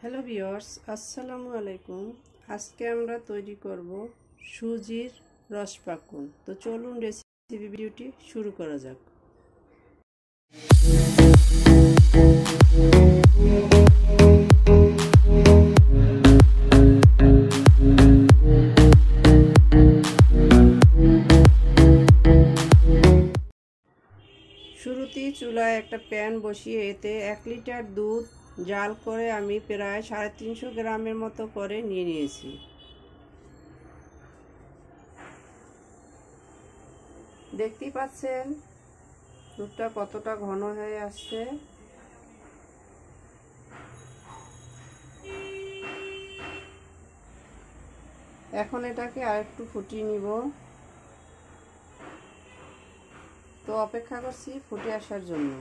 Hello viewers, আসসালামু আলাইকুম। আজকে আমরা তৈরি করব সুজির রসপাকুন। তো চলুন রেসিপি ভিডিওটি শুরু করা যাক। শুরুতেই চুলায় একটা প্যান বসিয়ে এতে 1 লিটার দুধ জাল করে আমি প্রায় 350 গ্রামের মতো করে নিয়ে নিয়েছি। দেখতেই পাচ্ছেন দুধটা কতটা ঘন হয়ে আসছে। এখন এটাকে আরেকটু ফুটিয়ে নিব। তো অপেক্ষা করছি ফুটে আসার জন্য।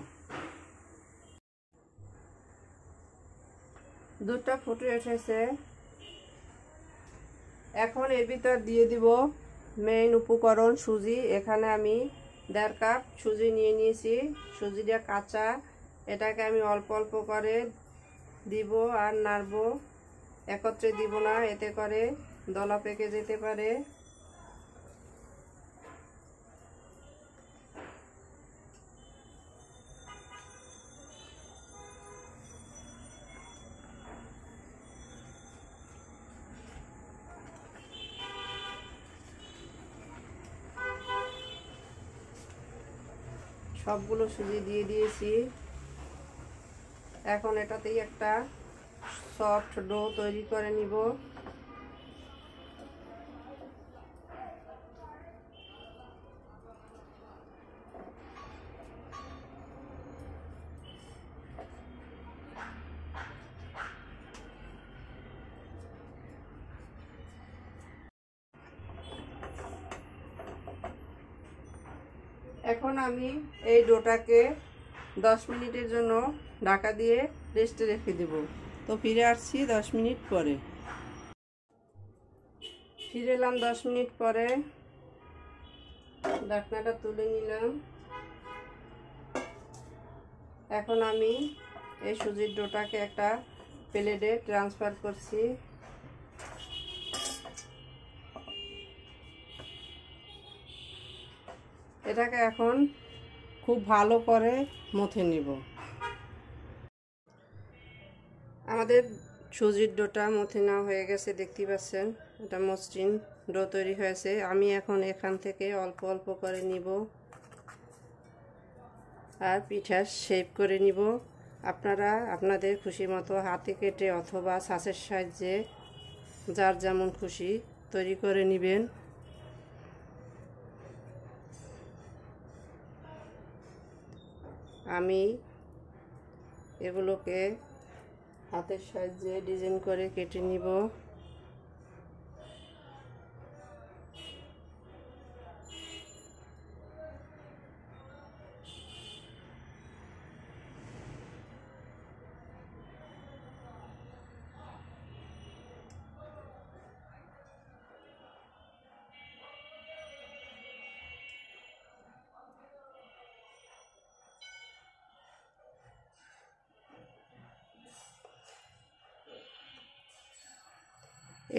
দুধটা ফুটে এসেছে। এখন এর ভিতর দিয়ে দিব মেইন উপকরণ সুজি। এখানে আমি 1.5 কাপ সুজি নিয়ে নিয়েছি। সুজিটা কাঁচা, এটাকে আমি অল্প অল্প করে দিব আর নাড়বো, একত্রে দিব না, এতে করে দলা পেকে যেতে পারে। সবগুলো সুজি দিয়ে দিয়েছি। এখন এটাতেই একটা সফট ডো তৈরি করে নিব। এখন আমি এই ডোটাকে 10 মিনিটের জন্য ঢাকা দিয়ে রেস্টে রেখে দেব। তো ফিরে আসছি 10 মিনিট পরে। ফিরে এলাম 10 মিনিট পরে। ঢাকনাটা তুলে নিলাম। এখন আমি এই সুজির ডোটাকে একটা প্লেটে ট্রান্সফার করছি। এটাকে এখন খুব ভালো করে মথে নিব। আমাদের সুজির ডোটা মথে নেওয়া হয়ে গেছে, দেখতে পাচ্ছেন এটা মসৃণ ডো তৈরি হয়েছে। আমি এখন এখান থেকে অল্প অল্প করে নিব আর পিঠা শেপ করে নিব। আপনারা আপনাদের খুশি মতো হাতে কেটে অথবা ছাঁচের সাহায্যে যার যেমন খুশি তৈরি করে নেবেন। আমি এগুলোকে হাতের সাহায্যে ডিজাইন করে কেটে নিব।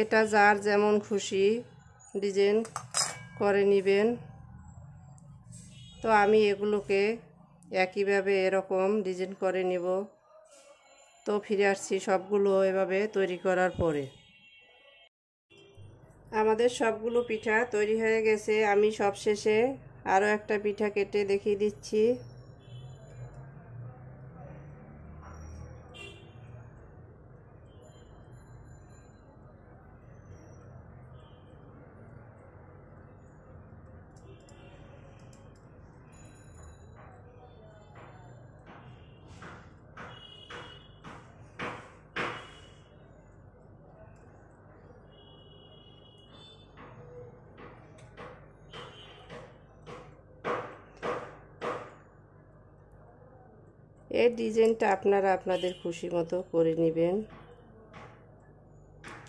এটা যার যেমন খুশি ডিজাইন করে নেবেন। তো আমি এগুলোকে একইভাবে এরকম ডিজাইন করে নেব। তো ফিরে আসছি সবগুলো এভাবে তৈরি করার পরে। আমাদের সবগুলো পিঠা তৈরি হয়ে গেছে। আমি সবশেষে আরও একটা পিঠা কেটে দেখিয়ে দিচ্ছি। এই ডিজাইনটা আপনারা আপনাদের খুশি মতো করে নেবেন।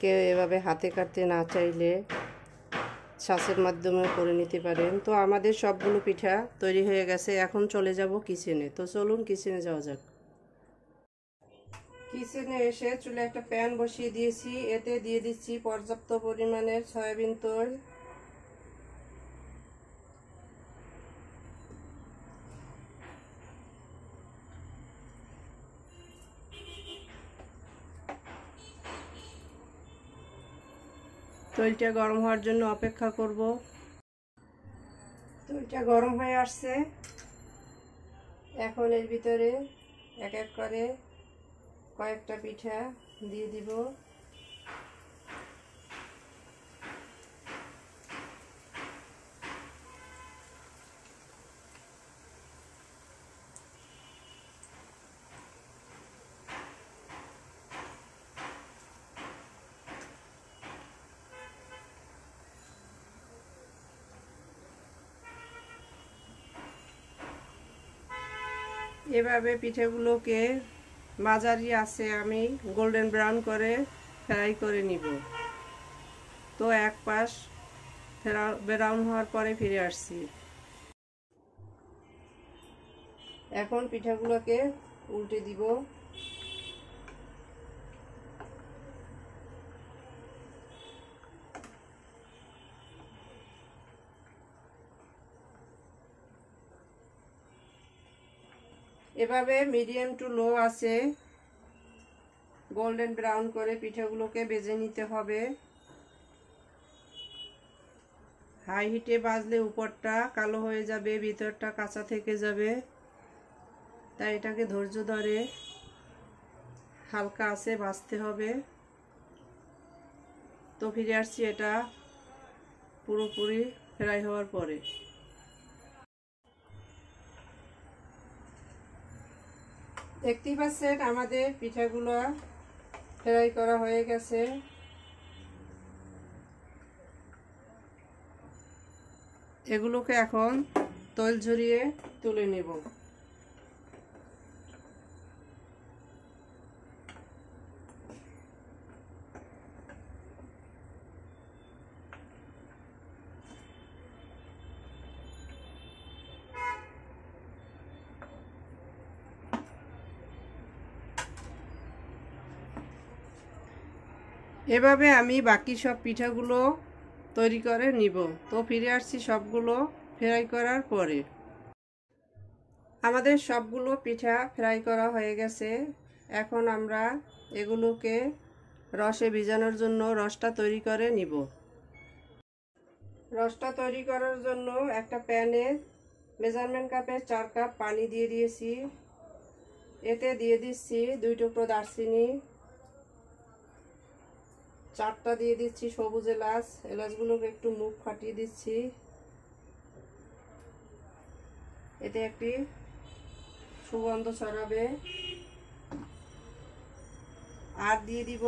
কেউ এভাবে হাতে কাটতে না চাইলে ছাঁচের মাধ্যমে করে নিতে পারেন। তো আমাদের সবগুলো পিঠা তৈরি হয়ে গেছে। এখন চলে যাব কিচেনে। তো চলুন কিচেনে যাওয়া যাক। কিচেনে এসে চুলে একটা প্যান বসিয়ে দিয়েছি, এতে দিয়ে দিচ্ছি পর্যাপ্ত পরিমাণের সয়াবিন তেল। তেলটা গরম হওয়ার জন্য অপেক্ষা করব। তেলটা গরম হয়ে আসছে, এখন এর ভিতরে এক এক করে কয়েকটা পিঠা দিয়ে দিব। এভাবে পিঠেগুলোকে মাঝারি আছে আমি গোল্ডেন ব্রাউন করে ফ্রাই করে নিব। তো এক পাশ ব্রাউন হওয়ার পরে ফিরে আসছি। এখন পিঠাগুলোকে উল্টে দিব। এভাবে মিডিয়াম টু লো আছে গোল্ডেন ব্রাউন করে পিঠাগুলোকে ভেজে নিতে হবে। হাই হিটে ভাজলে উপরটা কালো হয়ে যাবে, ভিতরটা কাঁচা থেকে যাবে। তাই এটাকে ধৈর্য ধরে হালকা আছে ভাজতে হবে। তো ফিরে আসছি এটা পুরোপুরি ফ্রাই হওয়ার পরে। দেখতেই পাচ্ছেন আমাদের পিঠাগুলো ফ্রাই করা হয়ে গেছে। এগুলোকে এখন তেল ঝরিয়ে তুলে নেব। এভাবে আমি বাকি সব পিঠাগুলো তৈরি করে নিব। তো ফিরে আসছি সবগুলো ফ্রাই করার পরে। আমাদের সবগুলো পিঠা ফ্রাই করা হয়ে গেছে। এখন আমরা এগুলোকে রসে ভিজানোর জন্য রসটা তৈরি করে নিব। রসটা তৈরি করার জন্য একটা প্যানে মেজারমেন্ট কাপের 4 কাপ পানি দিয়ে দিয়েছি। এতে দিয়ে দিচ্ছি 2 টুকরো দারচিনি, 4টা দিয়ে দিচ্ছি সবুজ এলাচ। এলাচগুলোকে একটু মুখ ফাটিয়ে দিচ্ছি। এতে একটি সুগন্ধ ছড়াবে। আর দিয়ে দিব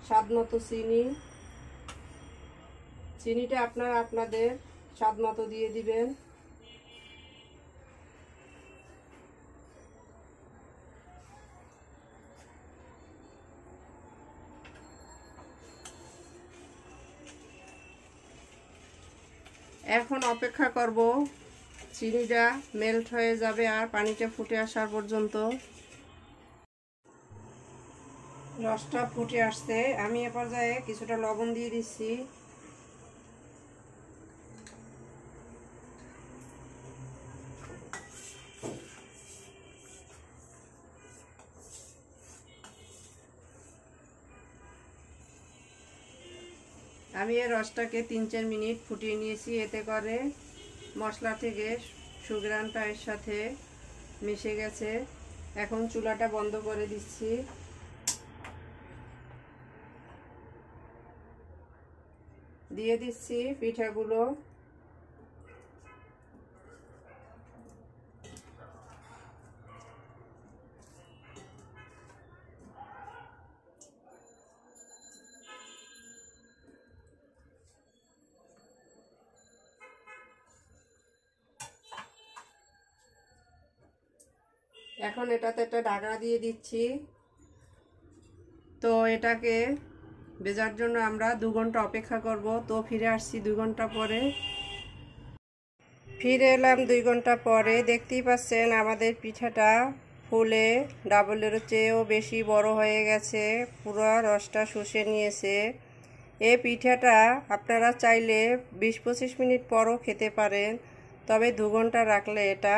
স্বাদমতো চিনি। চিনিটা আপনারা আপনাদের স্বাদমতো দিয়ে দিবেন। এখন অপেক্ষা করব চিনিটা মেল্ট হয়ে যাবে আর পানিটা ফুটে আসার পর্যন্ত। রসটা ফুটে আসছে, আমি এ পর্যায়ে কিছুটা লবণ দিয়ে দিচ্ছি। আমি এই রসটাকে 3-4 মিনিট ফুটিয়ে নিয়েছি। এতে করে মশলা থেকে সুঘ্রাণটা এর সাথে মিশে গেছে। এখন চুলাটা বন্ধ করে দিচ্ছি। দিয়ে দিচ্ছি পিঠাগুলো। এখন এটাতে একটা ঢাকনা দিয়ে দিচ্ছি। তো এটাকে ভেজার জন্য আমরা 2 ঘন্টা অপেক্ষা করব। তো ফিরে আসছি 2 ঘন্টা পরে। ফিরে এলাম 2 ঘন্টা পরে। দেখতেই পাচ্ছেন আমাদের পিঠাটা ফুলে ডাবলের চেয়েও বেশি বড় হয়ে গেছে, পুরো রসটা শুষে নিয়েছে। এই পিঠাটা আপনারা চাইলে 20-25 মিনিট পরও খেতে পারেন, তবে 2 ঘন্টা রাখলে এটা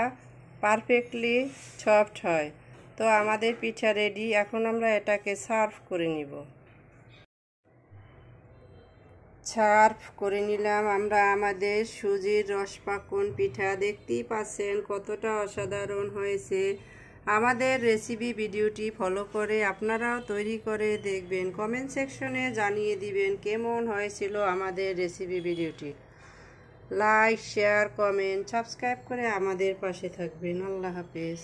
পারফেক্টলি সফট হয়। তো আমাদের পিঠা রেডি, এখন আমরা এটাকে সার্ভ করে নিব। সার্ভ করে নিলাম আমরা আমাদের সুজির রসপাকন পিঠা। দেখতেই পাচ্ছেন কতটা অসাধারণ হয়েছে। আমাদের রেসিপি ভিডিওটি ফলো করে আপনারাও তৈরি করে দেখবেন, কমেন্ট সেকশনে জানিয়ে দিবেন কেমন হয়েছিল আমাদের রেসিপি ভিডিওটি। লাইক, শেয়ার, কমেন্ট, সাবস্ক্রাইব করে আমাদের পাশে থাকবেন। আল্লাহ হাফেজ।